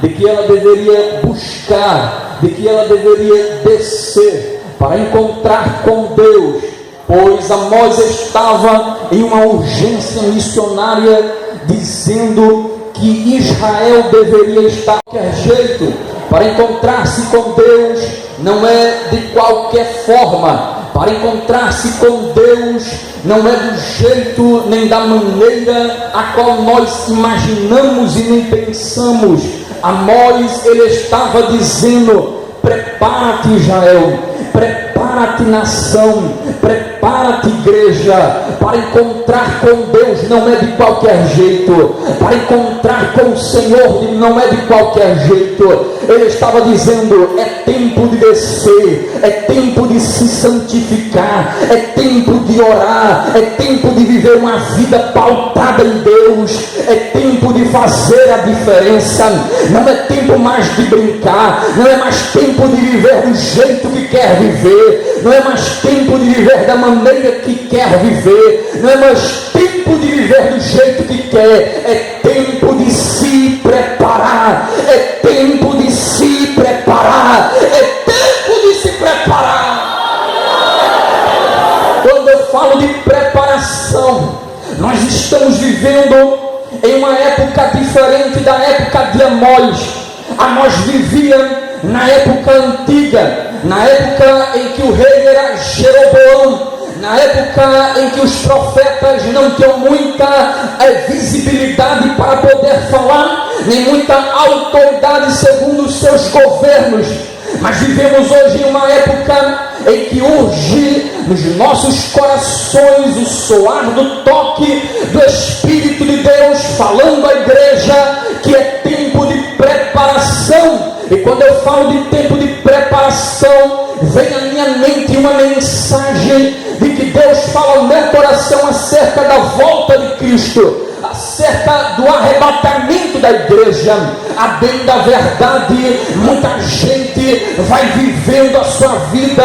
de que ela deveria buscar, de que ela deveria descer para encontrar com Deus, pois Amós estava em uma urgência missionária, dizendo que Israel deveria estar de qualquer jeito, para encontrar-se com Deus, não é de qualquer forma. Para encontrar-se com Deus não é do jeito nem da maneira a qual nós imaginamos e nem pensamos. Amós, ele estava dizendo: prepara-te, Israel, prepara-te, nação, prepara-te, igreja, para encontrar com Deus não é de qualquer jeito, para encontrar com o Senhor não é de qualquer jeito. Ele estava dizendo: é tempo de descer, é tempo de se santificar, é tempo de orar, é tempo de viver uma vida pautada em Deus, é tempo de fazer a diferença. Não é tempo mais de brincar, não é mais tempo de viver do jeito que quer viver, não é mais tempo de viver da maneira que quer viver, não é mais tempo de viver do jeito que quer, é tempo de se preparar, é tempo de se preparar, é tempo de se preparar. Quando eu falo de preparação, nós estamos vivendo em uma época diferente da época de Amós. Amós vivia na época antiga, na época em que o rei era Jeroboão, na época em que os profetas não tinham muita visibilidade para poder falar, nem muita autoridade segundo os seus governos. Mas vivemos hoje em uma época em que urge nos nossos corações o soar do toque do Espírito de Deus falando à igreja que é tempo de preparação. E quando eu falo de tempo de preparação, vem à minha mente uma mensagem de que Deus fala ao meu coração acerca da volta de Cristo, acerca do arrebatamento da igreja. A bem da verdade, muita gente vai vivendo a sua vida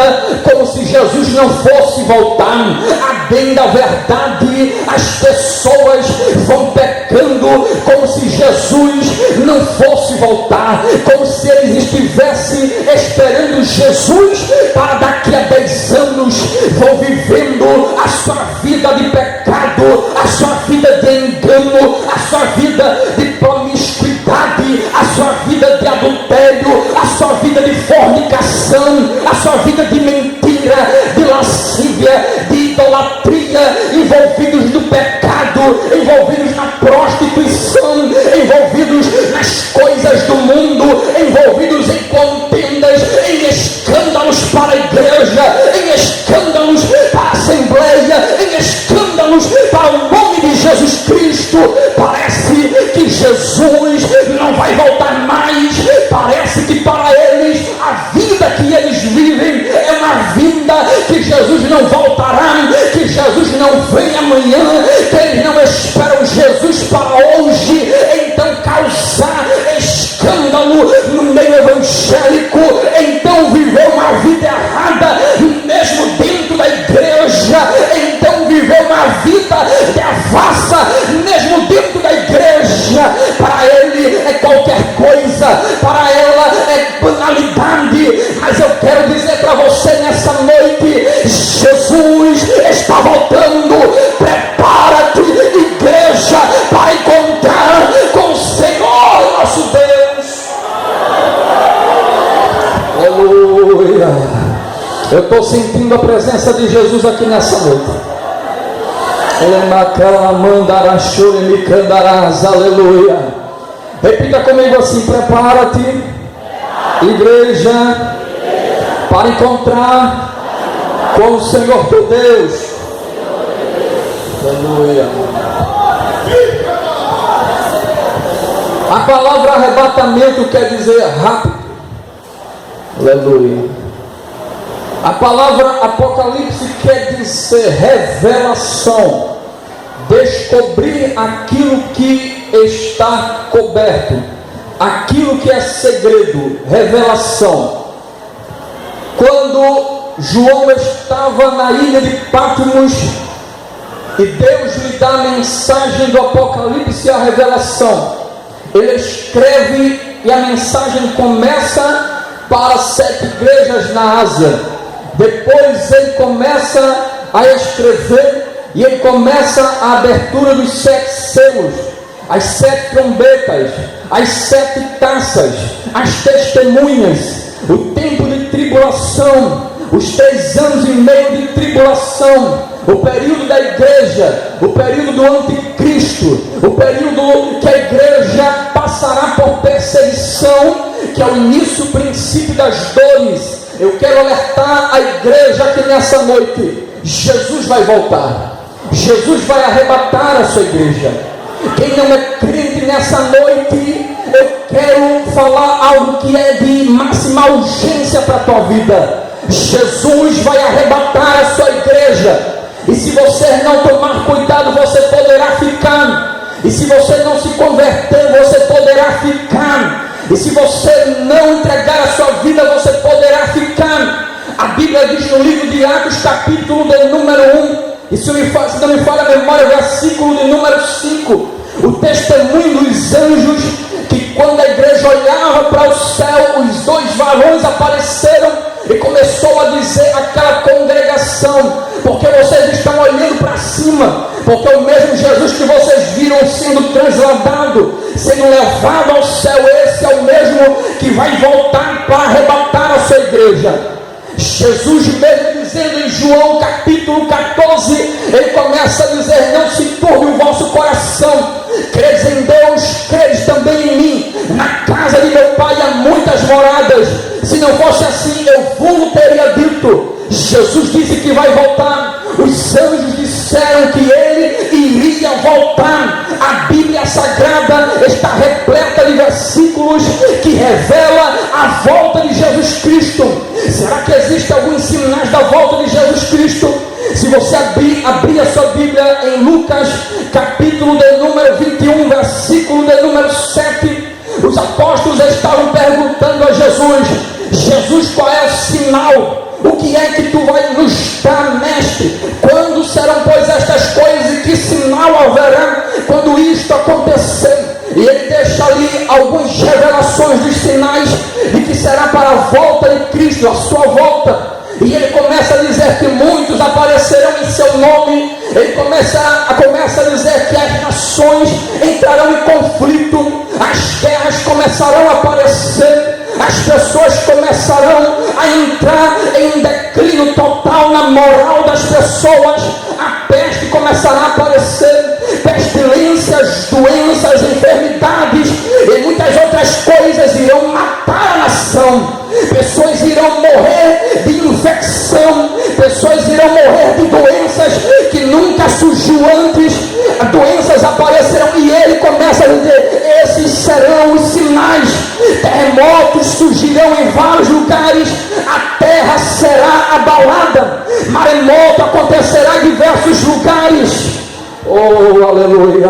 como se Jesus não fosse voltar. A bem da verdade, as pessoas vão pecando como se Jesus não fosse voltar, como se eles estivessem esperando Jesus para daqui a 10 anos. Vão vivendo a sua vida de pecado, a sua vida de engano, a sua vida de promiscuidade, a sua vida de adultério, a sua vida de fornicação, a sua vida de mentira, de lascívia, de idolatria, envolvidos no pecado, envolvidos na prostituição, envolvidos nas coisas do mundo, envolvidos em contendas, em escândalos para a igreja, em escândalos para a assembleia, em escândalos para o nome de Jesus Cristo. Parece que Jesus não vai voltar mais, parece que para eles a vida que eles vivem é uma vida que Jesus não voltará, que Jesus não vem amanhã, que eles não esperam Jesus para hoje. Então causar escândalo no meio evangélico, então viver uma vida errada mesmo dentro da igreja, então viver uma vida devassa mesmo dentro da igreja. Para ele é qualquer coisa, para ela é banalidade. Mas eu quero dizer para você nessa noite: Jesus está voltando. Prepara-te, igreja, para encontrar com o Senhor nosso Deus. Aleluia. Eu estou sentindo a presença de Jesus aqui nessa noite. Aleluia. Repita comigo assim: prepara-te, igreja, para encontrar com o Senhor teu Deus. Aleluia. A palavra arrebatamento quer dizer rápido. Aleluia. A palavra Apocalipse quer dizer revelação, descobrir aquilo que está coberto, aquilo que é segredo, revelação. Quando João estava na ilha de Patmos e Deus lhe dá a mensagem do Apocalipse e a revelação, ele escreve e a mensagem começa para 7 igrejas na Ásia. Depois ele começa a escrever e ele começa a abertura dos 7 selos, as 7 trombetas, as 7 taças, as testemunhas, o tempo de tribulação, os 3 anos e meio de tribulação, o período da igreja, o período do anticristo, o período que a igreja passará por perseguição, que é o início, o princípio das dores. Eu quero alertar a igreja que nessa noite, Jesus vai voltar, Jesus vai arrebatar a sua igreja. Quem não é crente nessa noite, eu quero falar algo que é de máxima urgência para a tua vida. Jesus vai arrebatar a sua igreja. E se você não tomar cuidado, você poderá ficar. E se você não se converter, você poderá ficar. E se você não entregar a sua vida, você poderá ficar. A Bíblia diz no livro de Atos, capítulo de número 1, e se não me falha a memória, versículo de número 5, o testemunho dos anjos, que quando a igreja olhava para o céu, os 2 varões apareceram e começou a dizer àquela congregação: porque vocês estão olhando para cima, porque o mesmo Jesus que vocês viram sendo transladado, sendo levado ao céu, esse é o mesmo que vai voltar para arrebatar a sua igreja. Jesus mesmo dizendo em João capítulo 14, ele começa a dizer: não se turbe o vosso coração, credes em Deus, credes também em mim. Na casa de meu pai há muitas moradas, se não fosse assim eu vos teria dito. Jesus disse que vai voltar. Os anjos disseram que ele iria voltar. A Bíblia Sagrada está repleta de versículos que revela a volta de Jesus Cristo. Será que existem alguns sinais da volta de Jesus Cristo? Se você abrir a sua Bíblia em Lucas capítulo de número 21, versículo de número 7, os apóstolos estavam perguntando a Jesus: Jesus, qual é o sinal? O que é que tu vai nos dar, mestre? Quando serão, pois, estas coisas, e que sinal haverá quando isto acontecer? E ele deixa ali algumas revelações dos sinais de que será para a volta de Cristo, a sua volta. E ele começa a dizer que muitos aparecerão em seu nome. Ele começa a dizer que as nações entrarão em conflito, as guerras começarão a aparecer, as pessoas começarão a entrar em declínio total na moral das pessoas. A peste começará a aparecer, pestilências, doenças, enfermidades e muitas outras coisas irão matar a nação. Pessoas irão morrer de infecção, pessoas irão morrer de doenças que nunca surgiu antes. As doenças aparecerão e ele começa a dizer: esses serão os sinais. Terremotos surgirão em vários lugares, a terra será abalada, maremoto acontecerá em diversos lugares. Oh, aleluia!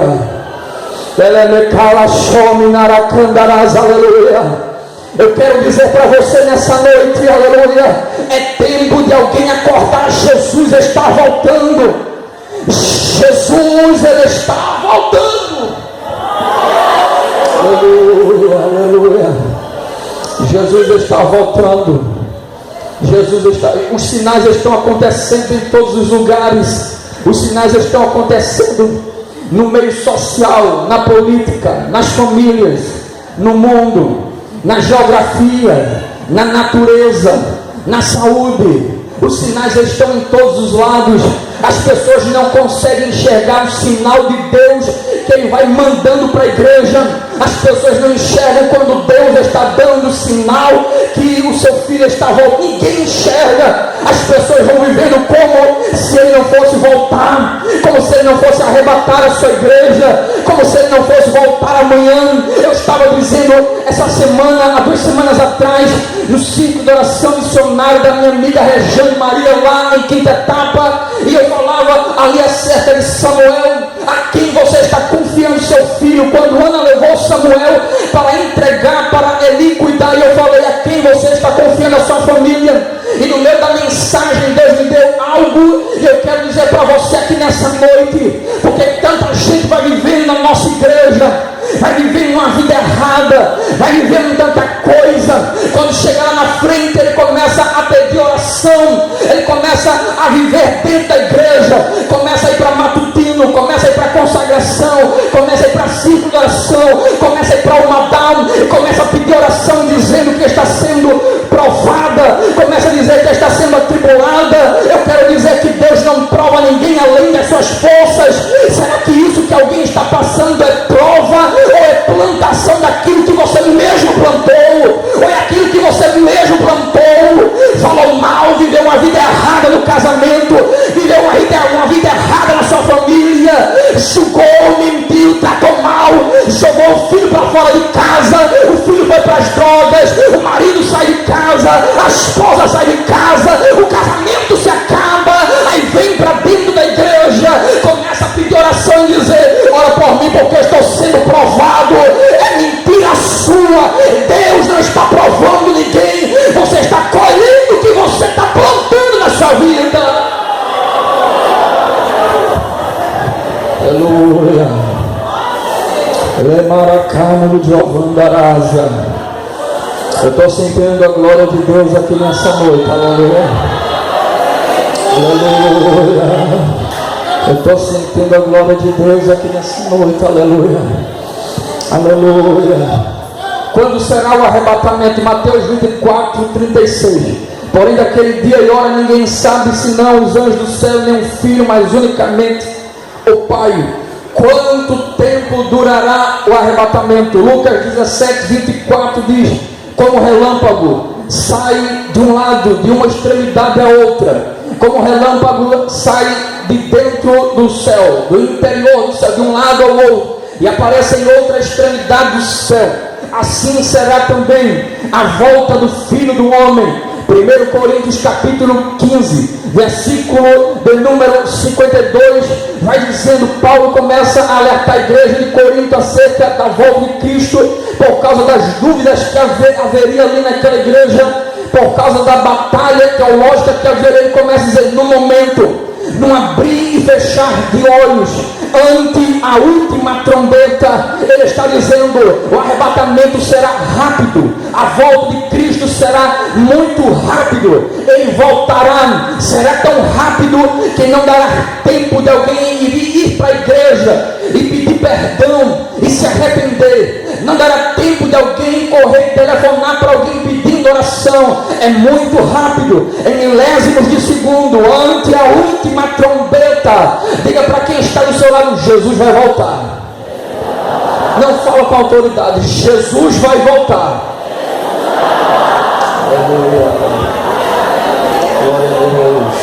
Aleluia! Eu quero dizer para você nessa noite, aleluia, é tempo de alguém acordar. Jesus está voltando. Jesus, ele está voltando. Aleluia, aleluia. Jesus está voltando. Jesus está. Os sinais estão acontecendo em todos os lugares. Os sinais estão acontecendo no meio social, na política, nas famílias, no mundo, na geografia, na natureza, na saúde. Os sinais estão em todos os lados. As pessoas não conseguem enxergar o sinal de Deus que Ele vai mandando para a igreja. As pessoas não enxergam quando Deus está dando sinal que o seu filho está voltando. Ninguém enxerga. As pessoas vão vivendo como se Ele não fosse voltar, como se Ele não fosse arrebatar a sua igreja, como se Ele não fosse voltar amanhã. Eu estava dizendo essa semana, há 2 semanas atrás, no ciclo de oração missionária da minha amiga Regiane Maria, lá em Quinta Etapa, e eu falava ali acerca de Samuel, a quem você está confiando seu filho. Quando Ana levou Samuel para entregar para Eli cuidar, e eu falei: a quem você está confiando a sua família? E no meio da mensagem Deus me deu algo, e eu quero dizer para você aqui nessa noite, porque tanta gente vai viver na nossa igreja, vai viver uma vida vai vivendo tanta coisa. Quando chega lá na frente, ele começa a pedir oração, ele começa a viver dentro da igreja, começa a ir para matutino, começa a ir para consagração, começa a ir para círculo de oração, começa a ir para o Madal, começa a pedir oração dizendo que está sendo provada, começa a dizer que está sendo atribulada. Eu quero dizer que Deus não prova ninguém além das suas forças. Será que isso que alguém está passando é prova ou é plantação daquilo que você mesmo plantou? Ou é aquilo que você mesmo plantou? Falou mal, viveu uma vida errada no casamento, viveu uma vida errada na sua família, julgou, mentiu, tratou mal, jogou o filho para fora de casa, o filho foi para as drogas, o marido sai de casa, a esposa sai de casa, o casamento se acaba, aí vem para dentro da igreja, começa a pedir oração e dizer: ora por mim porque eu estou sendo provado. É mentira sua, Deus não está provando ninguém, você está colhendo o que você está plantando na sua vida. Aleluia. Lemaracano de Ovandarasa. Eu estou sentindo a glória de Deus aqui nessa noite. Aleluia. Aleluia. Eu estou sentindo a glória de Deus aqui nessa noite. Aleluia. Aleluia. Quando será o arrebatamento? Mateus 24:36. Porém daquele dia e hora ninguém sabe, senão os anjos do céu, nem o Filho, mas unicamente o Pai. Quanto tempo durará o arrebatamento? Lucas 17:24 diz: como relâmpago sai de um lado, de uma extremidade à outra, como relâmpago sai de dentro do céu, do interior do céu, de um lado ao outro, e aparece em outra extremidade do céu, assim será também a volta do Filho do Homem. 1 Coríntios capítulo 15, versículo de número 52, vai dizendo, Paulo começa a alertar a igreja de Corinto acerca da volta de Cristo, por causa das dúvidas que haveria ali naquela igreja, por causa da batalha teológica que haveria. Ele começa a dizer, no momento, num abrir e fechar de olhos, ante a última trombeta, ele está dizendo, o arrebatamento será rápido, a volta de Cristo será muito rápido, ele voltará, será tão rápido que não dará tempo de alguém ir para a igreja e pedir perdão e se arrepender, não dará tempo de alguém correr e telefonar para alguém pedindo oração. É muito rápido, em milésimos de segundo, ante a última trombeta. Diga para quem está do seu lado, Jesus vai voltar. Não fala com autoridade, Jesus vai voltar. Aleluia. Glória a Deus.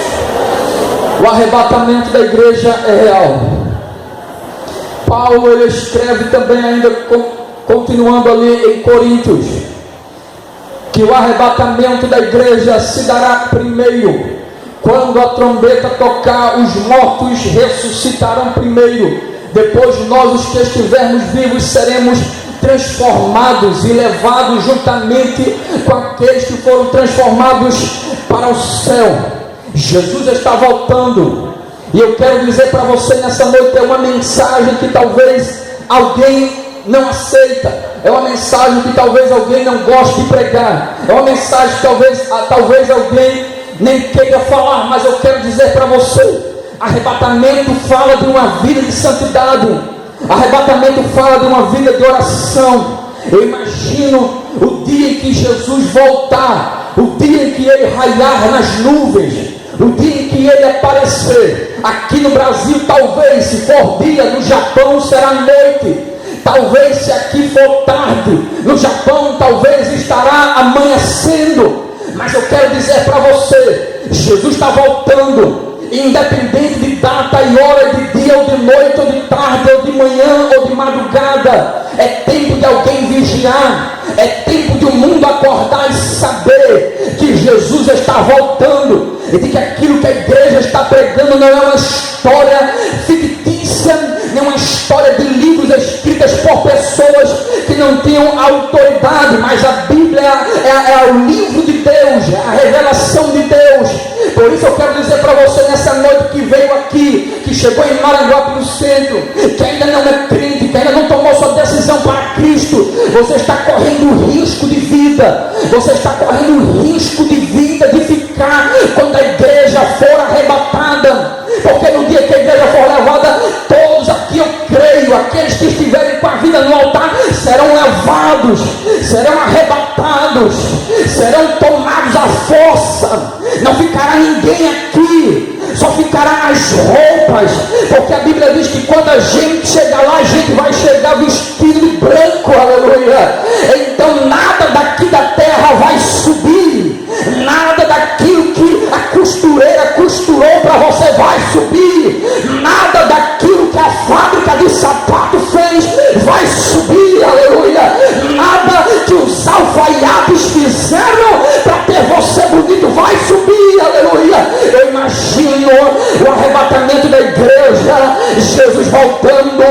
O arrebatamento da igreja é real. Paulo ele escreve também ainda, continuando ali em Coríntios, que o arrebatamento da igreja se dará primeiro. Quando a trombeta tocar, os mortos ressuscitarão primeiro. Depois nós, os que estivermos vivos, seremos transformados e levados juntamente com aqueles que foram transformados para o céu. Jesus está voltando. E eu quero dizer para você nessa noite, é uma mensagem que talvez alguém não aceita, é uma mensagem que talvez alguém não goste de pregar, é uma mensagem que talvez alguém nem queira falar, mas eu quero dizer para você, arrebatamento fala de uma vida de santidade, arrebatamento fala de uma vida de oração. Eu imagino o dia em que Jesus voltar, o dia em que ele raiar nas nuvens, o dia em que ele aparecer. Aqui no Brasil talvez, se for dia, no Japão será noite. Talvez se aqui for tarde, no Japão talvez estará amanhecendo. Mas eu quero dizer para você, Jesus está voltando, independente de data e hora, de dia ou de noite, ou de tarde, ou de manhã, ou de madrugada. É tempo de alguém vigiar, é tempo de o mundo acordar e saber que Jesus está voltando, e de que aquilo que a igreja está pregando não é uma história fictícia, não é uma história de livros escritas por pessoas que não tinham autoridade, mas a Bíblia é o livro de Deus, é a revelação de Deus. Por isso eu quero dizer para você nessa noite que veio aqui, que chegou em Maranguape no centro, que ainda não é crente, que ainda não tomou sua decisão para Cristo, Você está correndo risco de vida. Você está correndo risco de vida, de ficar quando a igreja for arrebatada. Porque no dia que a igreja for levada, todos aqui, eu creio, aqueles que estiverem com a vida no altar, serão levados, serão arrebatados, serão tomados à força. Não ficará ninguém aqui, só ficará as roupas, porque a Bíblia diz que quando a gente chegar lá, a gente vai chegar vestido de branco, aleluia. Então nada daqui da terra vai subir, nada daquilo que a costureira costurou para você vai subir, nada daquilo que a fábrica de sapato fez vai subir, aleluia. Nada que os alfaiates fizeram para ter você bonito vai subir, aleluia. Eu imagino o arrebatamento da igreja, Jesus voltando,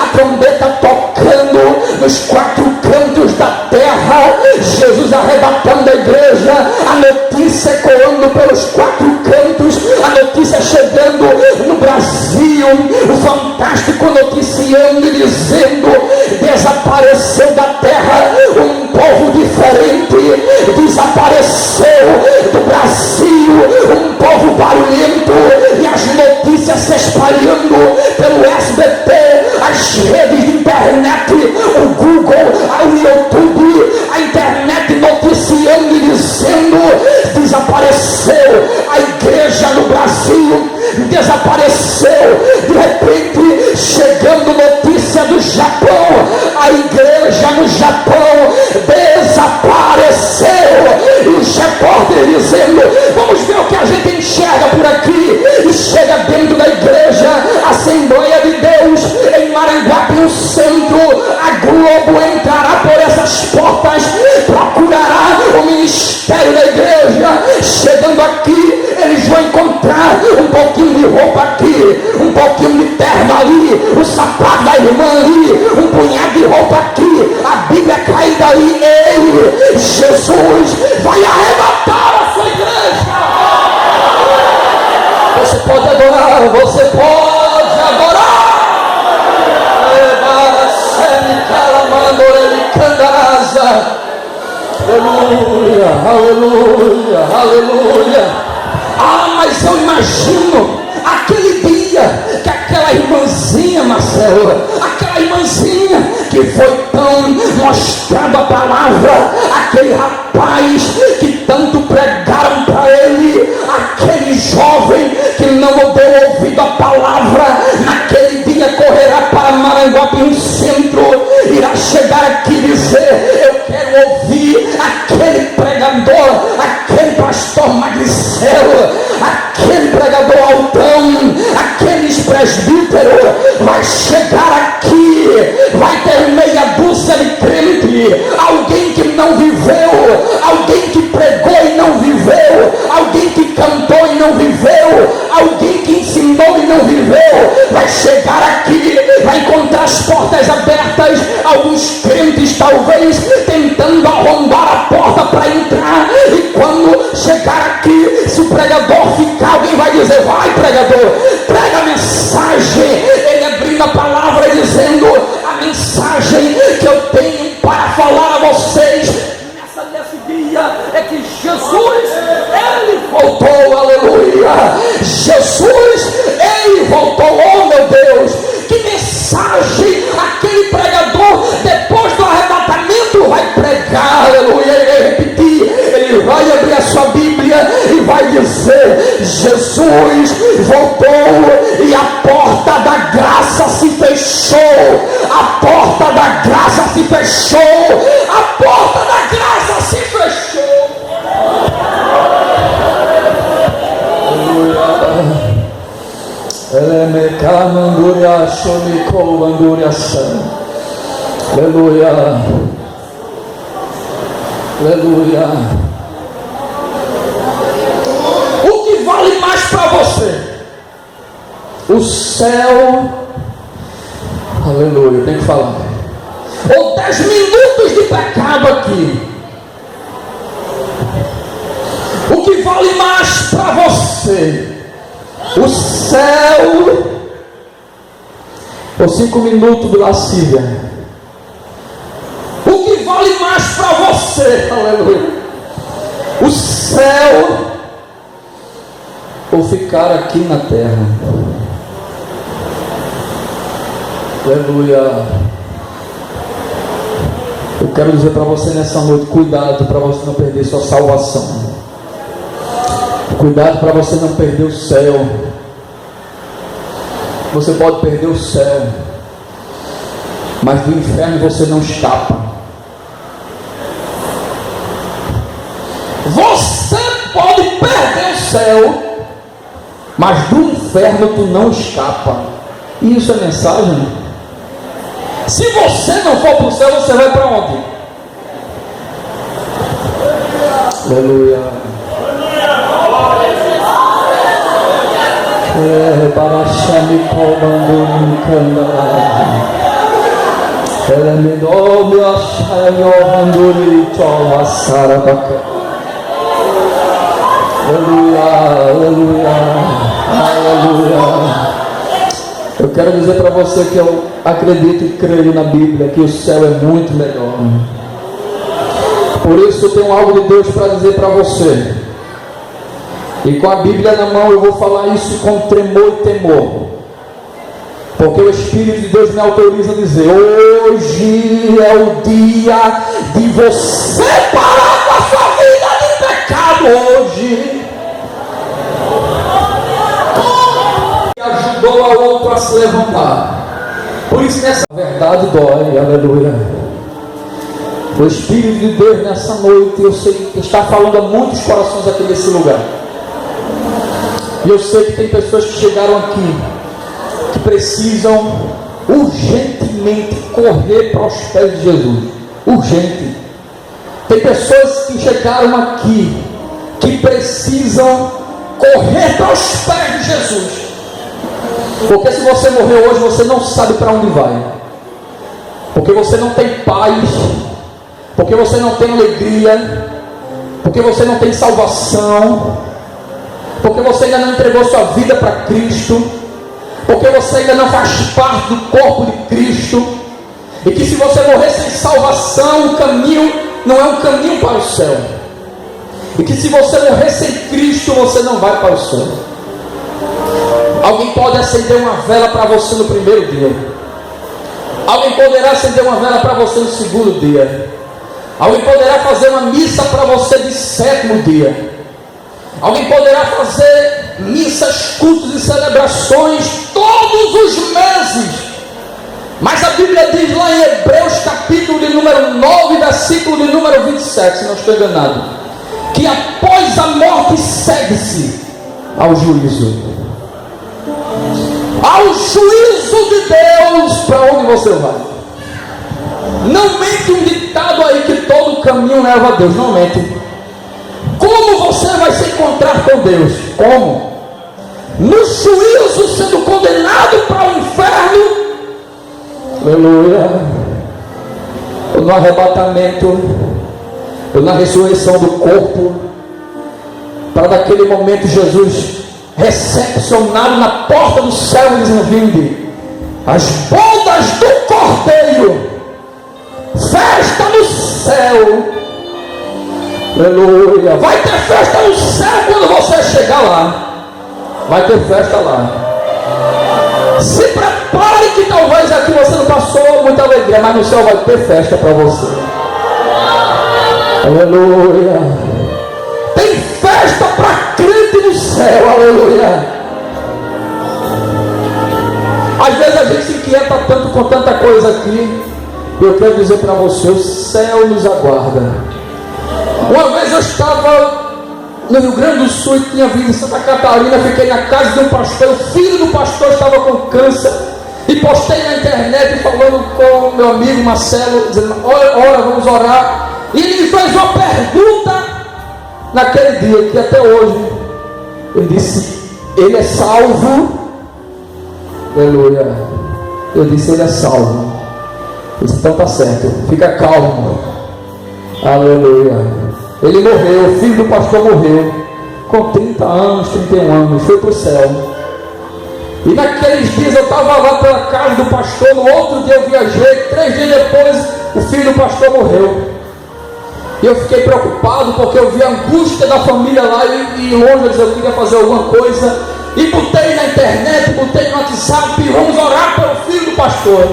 a trombeta tocando nos quatro cantos da terra, Jesus arrebatando a igreja, a notícia ecoando pelos quatro cantos, a notícia chegando no Brasil, o fantástico noticiando e dizendo: desapareceu da terra um povo diferente, desapareceu do Brasil um povo barulhento, e as notícias se espalhando pelo SBT, as redes de internet, o Google, o YouTube, a internet noticiando e dizendo: desapareceu a igreja no Brasil, desapareceu. De repente, chegando notícia do Japão, a igreja no Japão desapareceu, e os repórteres dizendo: vamos ver o que a gente enxerga por aqui. E chega dentro da igreja, Assembleia de Deus em Maranguape, no centro, a Globo entrará por essas portas, procurará o ministério da igreja. Chegando aqui, eles vão encontrar um pouquinho de roupa aqui, um pouquinho de terno ali, o sapato da irmã ali, um punhado de roupa aqui, a Bíblia caída ali. Ele, Jesus, vai arrebatar a sua igreja. Você pode adorar, você pode adorar. Aleluia, aleluia, aleluia. Ah, mas eu imagino aquele dia que aquela irmãzinha, Marcelo, aquela irmãzinha que foi tão mostrado a palavra, aquele rapaz que tanto pregaram para ele, aquele jovem que não deu ouvido à palavra, naquele dia correrá para Maranguape, no centro, irá chegar aqui e dizer: eu quero ouvir aquele pregador, aquele pastor Magricelo, aquele pregador Altão, aqueles presbíteros. Vai chegar aqui, vai ter meia dúzia de crente, alguém que não viveu, alguém que pregou e não viveu, alguém que cantou e não viveu, alguém que ensinou e não viveu. Vai chegar aqui, vai encontrar as portas abertas, alguns crentes talvez tentando arrombar a porta para entrar, e quando chegar aqui, se o pregador ficar, alguém vai dizer: vai, pregador, prega a mensagem. Ele abrindo a palavra e dizendo: a mensagem que eu tenho para falar a vocês nesse dia é que Jesus, ele voltou, aleluia. Jesus, ele voltou. Oh meu Deus, que mensagem aquele pregador depois do arrebatamento vai pregar, aleluia. Ele vai repetir, ele vai abrir a sua Bíblia e vai dizer: Jesus voltou e a porta da graça se fechou, a porta da graça se fechou, a porta da graça se fechou. Aleluia, aleluia. O que vale mais para você? O céu, aleluia, tem que falar, ou 10 minutos de pecado aqui? O que vale mais para você? O céu ou 5 minutos de lascívia? O que para você, aleluia, o céu ou ficar aqui na terra. Aleluia. Eu quero dizer para você nessa noite, cuidado para você não perder sua salvação. Cuidado para você não perder o céu. Você pode perder o céu, mas do inferno você não escapa. Você pode perder o céu, mas do inferno tu não escapa. E isso é mensagem? Se você não for para o céu, você vai para onde? Aleluia. Para chame comando ela me dobe a chaio anduri chova sarabaca. Aleluia, aleluia, aleluia. Eu quero dizer para você que eu acredito e creio na Bíblia que o céu é muito melhor. Por isso eu tenho algo de Deus para dizer para você. E com a Bíblia na mão eu vou falar isso com tremor e temor. Porque o Espírito de Deus me autoriza a dizer: hoje é o dia de você parar com a sua vida de pecado. Hoje ajudou a outro a se levantar. Por isso nessa verdade dói, aleluia. O Espírito de Deus nessa noite, eu sei que está falando a muitos corações aqui nesse lugar. E eu sei que tem pessoas que chegaram aqui que precisam urgentemente correr para os pés de Jesus. Urgente. Tem pessoas que chegaram aqui que precisam correr para os pés de Jesus. Porque se você morrer hoje, você não sabe para onde vai. Porque você não tem paz. Porque você não tem alegria. Porque você não tem salvação. Porque você ainda não entregou sua vida para Cristo. Porque você ainda não faz parte do corpo de Cristo. E que se você morrer sem salvação, o caminho não é um caminho para o céu. E que se você morrer sem Cristo, você não vai para o céu. Alguém pode acender uma vela para você no primeiro dia. Alguém poderá acender uma vela para você no segundo dia. Alguém poderá fazer uma missa para você de sétimo dia. Alguém poderá fazer missas, cultos e celebrações todos os meses. Mas a Bíblia diz lá em Hebreus capítulo de número 9, versículo de número 27, se não estou enganado, que após a morte segue-se ao juízo. Ao juízo de Deus. Para onde você vai? Não mente um ditado aí que todo caminho leva a Deus. Não mente. Como você vai se encontrar com Deus? Como? No juízo, sendo condenado para o inferno. Aleluia. Ou no arrebatamento, ou na ressurreição do corpo. Para naquele momento Jesus recepcionado na porta do céu, dizendo: vinde, as bodas do Cordeiro, festa no céu. Aleluia. Vai ter festa no céu quando você chegar lá. Vai ter festa lá. Se prepare que talvez aqui você não passou muita alegria, mas no céu vai ter festa para você. Aleluia. Tem festa para crente no céu. Aleluia. Às vezes a gente se inquieta tanto com tanta coisa aqui. Eu quero dizer para você: o céu nos aguarda. Uma vez eu estava no Rio Grande do Sul e tinha vindo em Santa Catarina. Fiquei na casa de um pastor. O filho do pastor estava com câncer. E postei na internet falando com o meu amigo Marcelo, dizendo: ora, vamos orar. E ele me fez uma pergunta naquele dia, que até hoje ele disse: ele é salvo? Aleluia. Eu disse: ele é salvo. Eu disse: então tá certo, fica calmo. Aleluia. Ele morreu, o filho do pastor morreu com 30 anos, 31 anos, foi para o céu. E naqueles dias eu estava lá pela casa do pastor. No outro dia eu viajei, 3 dias depois o filho do pastor morreu. E eu fiquei preocupado porque eu vi a angústia da família lá e longe eu queria fazer alguma coisa. E botei na internet, botei no WhatsApp, vamos orar pelo filho do pastor.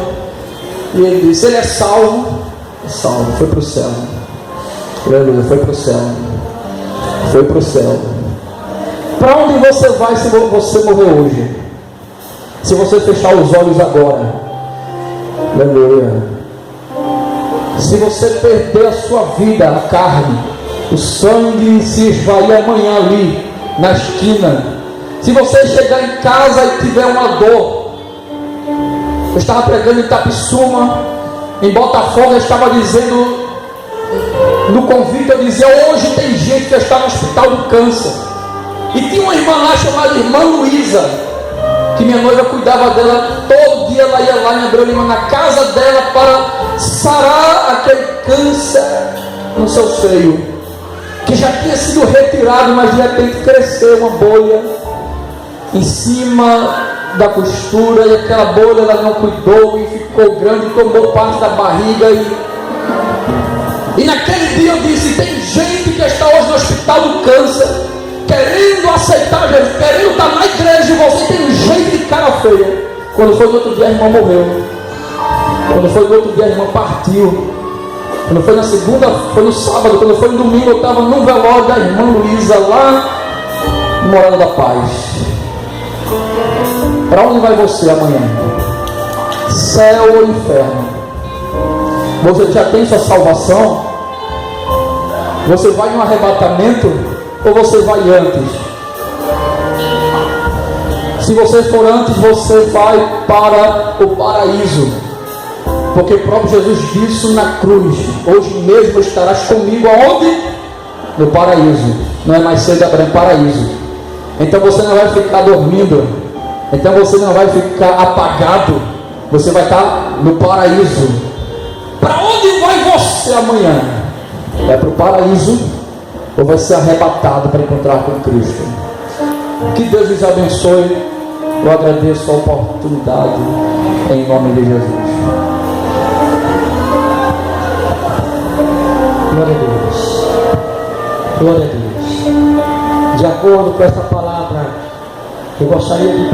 E ele disse, ele é salvo. É salvo, foi para o céu. Aleluia, foi para o céu. Foi para o céu. Para onde você vai se você morrer hoje? Se você fechar os olhos agora. Aleluia. Se você perder a sua vida, a carne, o sangue se esvair amanhã ali, na esquina. Se você chegar em casa e tiver uma dor. Eu estava pregando em Itapissuma, em Botafogo, eu estava dizendo, no convite eu dizia, hoje tem gente que está no hospital do câncer. E tinha uma irmã lá chamada irmã Luísa, que minha noiva cuidava dela, todo dia ela ia lá em Abreu Lima, na casa dela, para sarar aquele câncer no seu seio, que já tinha sido retirado, mas de repente cresceu uma bolha em cima da costura, e aquela bolha ela não cuidou e ficou grande, tomou parte da barriga. E naquele dia eu disse, tem gente que está hoje no hospital do câncer, querendo aceitar Jesus, querendo estar na igreja, e você tem um jeito de cara feia. Quando foi no outro dia a irmã morreu. Quando foi no outro dia a irmã partiu. Quando foi na segunda, foi no sábado. Quando foi no domingo, eu estava no velório da irmã Luísa, lá no Morada da Paz. Para onde vai você amanhã? Céu ou inferno? Você já tem sua salvação? Você vai no arrebatamento ou você vai antes? Se você for antes, você vai para o paraíso, porque o próprio Jesus disse na cruz, hoje mesmo estarás comigo aonde? No paraíso. Não é mais cedo, é no paraíso. Então você não vai ficar dormindo, então você não vai ficar apagado, você vai estar no paraíso. Para onde vai você amanhã? Vai para o paraíso ou vai ser arrebatado para encontrar com Cristo? Que Deus lhes abençoe. Eu agradeço a oportunidade em nome de Jesus. Glória a Deus. Glória a Deus. De acordo com essa palavra, eu gostaria de